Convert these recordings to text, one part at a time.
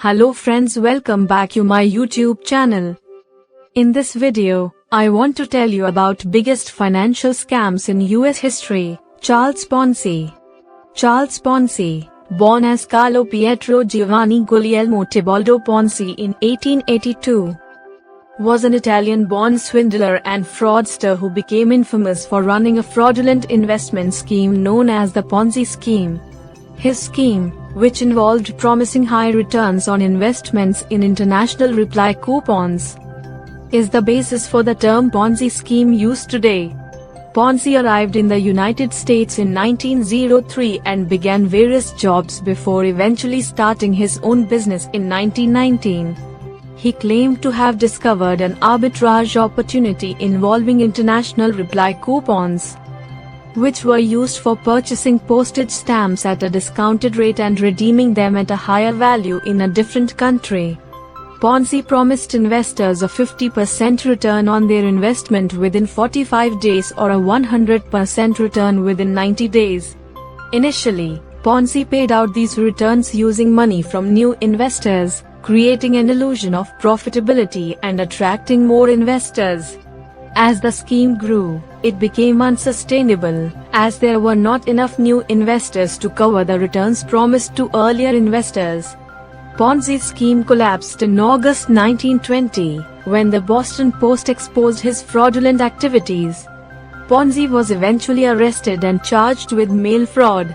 Hello friends, welcome back to my YouTube channel. In this video, I want to tell you about biggest financial scams in US history, Charles Ponzi. Charles Ponzi, born as Carlo Pietro Giovanni Guglielmo Tebaldo Ponzi in 1882, was an Italian-born swindler and fraudster who became infamous for running a fraudulent investment scheme known as the Ponzi scheme. His scheme, which involved promising high returns on investments in international reply coupons, is the basis for the term Ponzi scheme used today. Ponzi arrived in the United States in 1903 and began various jobs before eventually starting his own business in 1919. He claimed to have discovered an arbitrage opportunity involving international reply coupons, which were used for purchasing postage stamps at a discounted rate and redeeming them at a higher value in a different country. Ponzi promised investors a 50% return on their investment within 45 days or a 100% return within 90 days. Initially, Ponzi paid out these returns using money from new investors, creating an illusion of profitability and attracting more investors. As the scheme grew, it became unsustainable, as there were not enough new investors to cover the returns promised to earlier investors. Ponzi's scheme collapsed in August 1920, when the Boston Post exposed his fraudulent activities. Ponzi was eventually arrested and charged with mail fraud,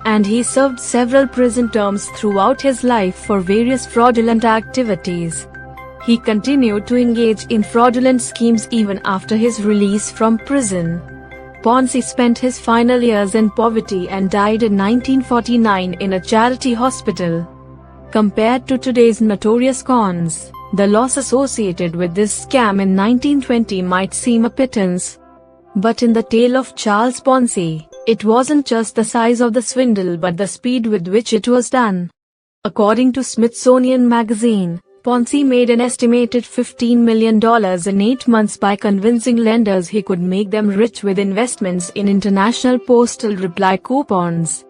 and he served several prison terms throughout his life for various fraudulent activities. He continued to engage in fraudulent schemes even after his release from prison. Ponzi spent his final years in poverty and died in 1949 in a charity hospital. Compared to today's notorious cons, the loss associated with this scam in 1920 might seem a pittance. But in the tale of Charles Ponzi, it wasn't just the size of the swindle but the speed with which it was done. According to Smithsonian Magazine, Ponzi made an estimated $15 million in 8 months by convincing lenders he could make them rich with investments in international postal reply coupons.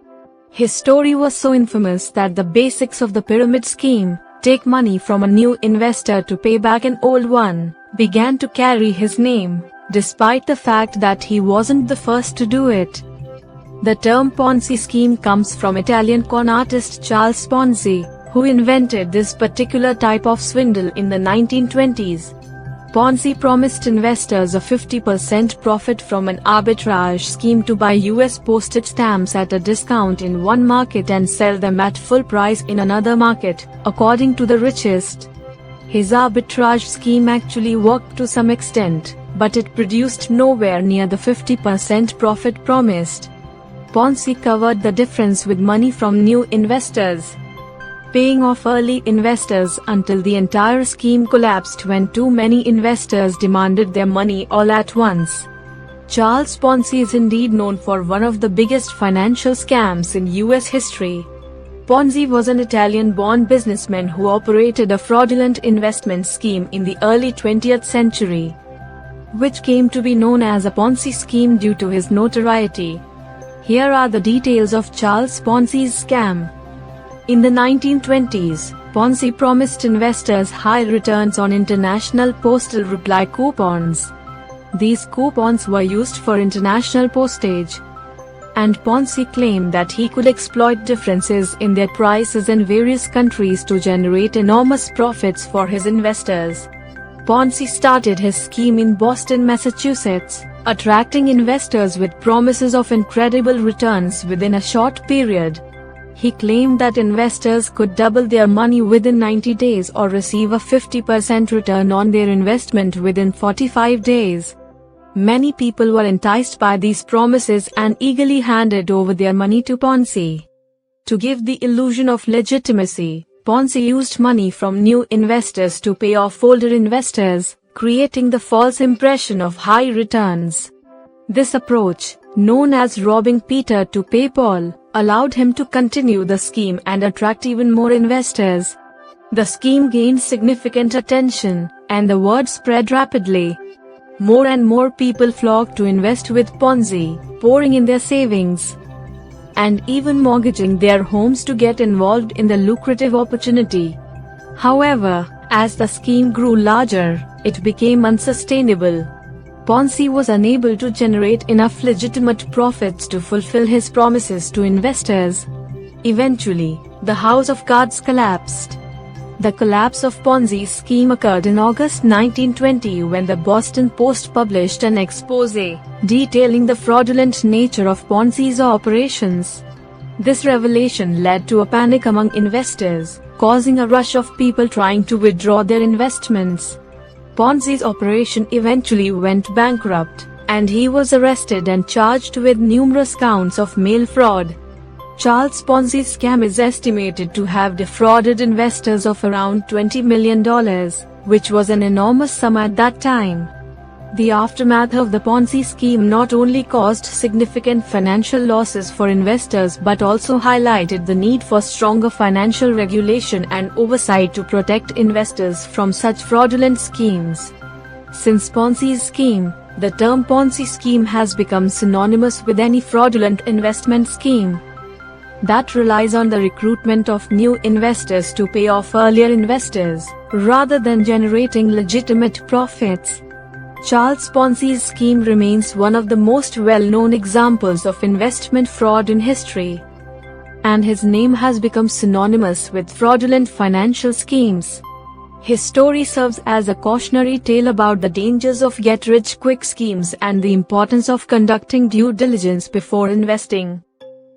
His story was so infamous that the basics of the pyramid scheme, take money from a new investor to pay back an old one, began to carry his name, despite the fact that he wasn't the first to do it. The term Ponzi scheme comes from Italian con artist Charles Ponzi, who invented this particular type of swindle in the 1920s. Ponzi promised investors a 50% profit from an arbitrage scheme to buy US postage stamps at a discount in one market and sell them at full price in another market, according to the richest. His arbitrage scheme actually worked to some extent, but it produced nowhere near the 50% profit promised. Ponzi covered the difference with money from new investors, paying off early investors until the entire scheme collapsed when too many investors demanded their money all at once. Charles Ponzi is indeed known for one of the biggest financial scams in US history. Ponzi was an Italian-born businessman who operated a fraudulent investment scheme in the early 20th century, which came to be known as a Ponzi scheme due to his notoriety. Here are the details of Charles Ponzi's scam. In the 1920s, Ponzi promised investors high returns on international postal reply coupons. These coupons were used for international postage, and Ponzi claimed that he could exploit differences in their prices in various countries to generate enormous profits for his investors. Ponzi started his scheme in Boston, Massachusetts, attracting investors with promises of incredible returns within a short period. He claimed that investors could double their money within 90 days or receive a 50% return on their investment within 45 days. Many people were enticed by these promises and eagerly handed over their money to Ponzi. To give the illusion of legitimacy, Ponzi used money from new investors to pay off older investors, creating the false impression of high returns. This approach, known as robbing Peter to pay Paul, allowed him to continue the scheme and attract even more investors. The scheme gained significant attention, and the word spread rapidly. More and more people flocked to invest with Ponzi, pouring in their savings. and even mortgaging their homes to get involved in the lucrative opportunity. However, as the scheme grew larger, it became unsustainable. Ponzi was unable to generate enough legitimate profits to fulfill his promises to investors. Eventually, the house of cards collapsed. The collapse of Ponzi's scheme occurred in August 1920 when the Boston Post published an exposé detailing the fraudulent nature of Ponzi's operations. This revelation led to a panic among investors, causing a rush of people trying to withdraw their investments. Ponzi's operation eventually went bankrupt, and he was arrested and charged with numerous counts of mail fraud. Charles Ponzi's scam is estimated to have defrauded investors of around $20 million, which was an enormous sum at that time. The aftermath of the Ponzi scheme not only caused significant financial losses for investors but also highlighted the need for stronger financial regulation and oversight to protect investors from such fraudulent schemes. Since Ponzi's scheme, the term Ponzi scheme has become synonymous with any fraudulent investment scheme that relies on the recruitment of new investors to pay off earlier investors, rather than generating legitimate profits. Charles Ponzi's scheme remains one of the most well-known examples of investment fraud in history, and his name has become synonymous with fraudulent financial schemes. His story serves as a cautionary tale about the dangers of get-rich-quick schemes and the importance of conducting due diligence before investing.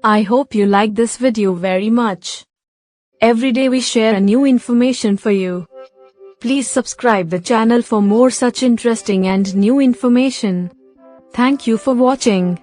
I hope you like this video very much. Every day we share a new information for you. Please subscribe the channel for more such interesting and new information. Thank you for watching.